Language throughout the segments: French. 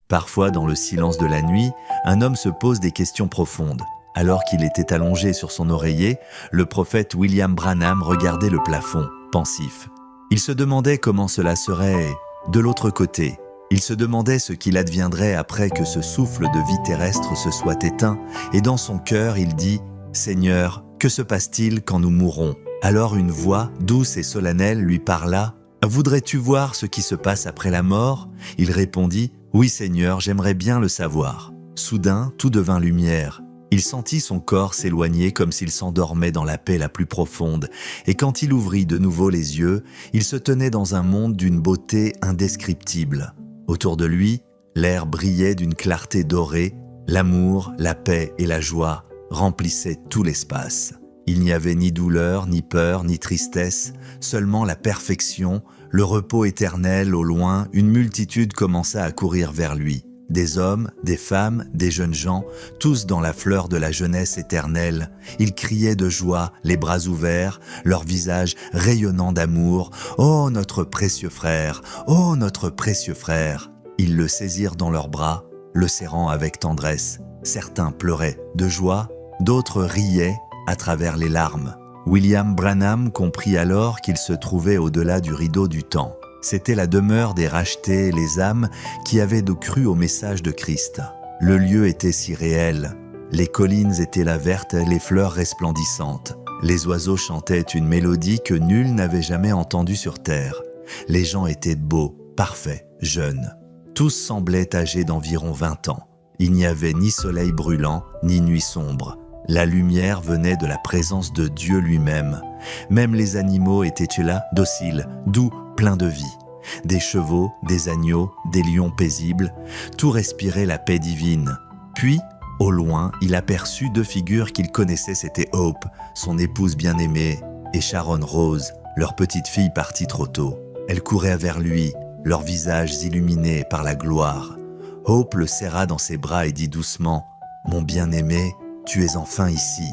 Parfois, dans le silence de la nuit, un homme se pose des questions profondes. Alors qu'il était allongé sur son oreiller, le prophète William Branham regardait le plafond, pensif. Il se demandait comment cela serait de l'autre côté. Il se demandait ce qu'il adviendrait après que ce souffle de vie terrestre se soit éteint, et dans son cœur, il dit « Seigneur, que se passe-t-il quand nous mourrons ?» Alors une voix, douce et solennelle, lui parla « Voudrais-tu voir ce qui se passe après la mort ?» Il répondit « Oui, Seigneur, j'aimerais bien le savoir. » Soudain, tout devint lumière. Il sentit son corps s'éloigner comme s'il s'endormait dans la paix la plus profonde, et quand il ouvrit de nouveau les yeux, il se tenait dans un monde d'une beauté indescriptible. Autour de lui, l'air brillait d'une clarté dorée, l'amour, la paix et la joie remplissaient tout l'espace. Il n'y avait ni douleur, ni peur, ni tristesse, seulement la perfection, le repos éternel au loin. Une multitude commença à courir vers lui. Des hommes, des femmes, des jeunes gens, tous dans la fleur de la jeunesse éternelle. Ils criaient de joie, les bras ouverts, leurs visages rayonnants d'amour. « Oh, notre précieux frère! Oh, notre précieux frère !» Ils le saisirent dans leurs bras, le serrant avec tendresse. Certains pleuraient de joie, d'autres riaient à travers les larmes. William Branham comprit alors qu'il se trouvait au-delà du rideau du temps. C'était la demeure des rachetés, les âmes qui avaient cru au message de Christ. Le lieu était si réel. Les collines étaient là vertes, les fleurs resplendissantes. Les oiseaux chantaient une mélodie que nul n'avait jamais entendue sur terre. Les gens étaient beaux, parfaits, jeunes. Tous semblaient âgés d'environ 20 ans. Il n'y avait ni soleil brûlant, ni nuit sombre. La lumière venait de la présence de Dieu lui-même. Même les animaux étaient là, dociles, doux, pleins de vie. Des chevaux, des agneaux, des lions paisibles, tout respirait la paix divine. Puis, au loin, il aperçut 2 figures qu'il connaissait, c'était Hope, son épouse bien-aimée, et Sharon Rose, leur petite fille partie trop tôt. Elle courait vers lui, leurs visages illuminés par la gloire. Hope le serra dans ses bras et dit doucement « Mon bien-aimé, tu es enfin ici. »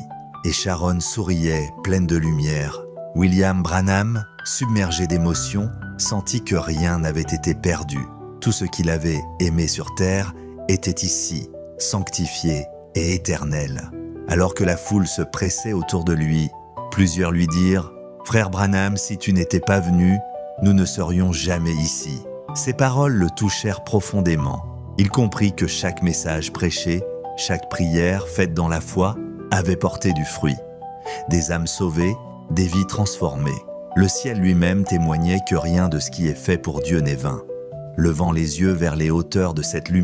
Et Sharon souriait, pleine de lumière. William Branham, submergé d'émotion, sentit que rien n'avait été perdu. Tout ce qu'il avait aimé sur terre était ici, sanctifié et éternel. Alors que la foule se pressait autour de lui, plusieurs lui dirent « Frère Branham, si tu n'étais pas venu, nous ne serions jamais ici. » Ces paroles le touchèrent profondément. Il comprit que chaque message prêché, chaque prière faite dans la foi, avait porté du fruit. Des âmes sauvées, des vies transformées. Le ciel lui-même témoignait que rien de ce qui est fait pour Dieu n'est vain. Levant les yeux vers les hauteurs de cette lumière,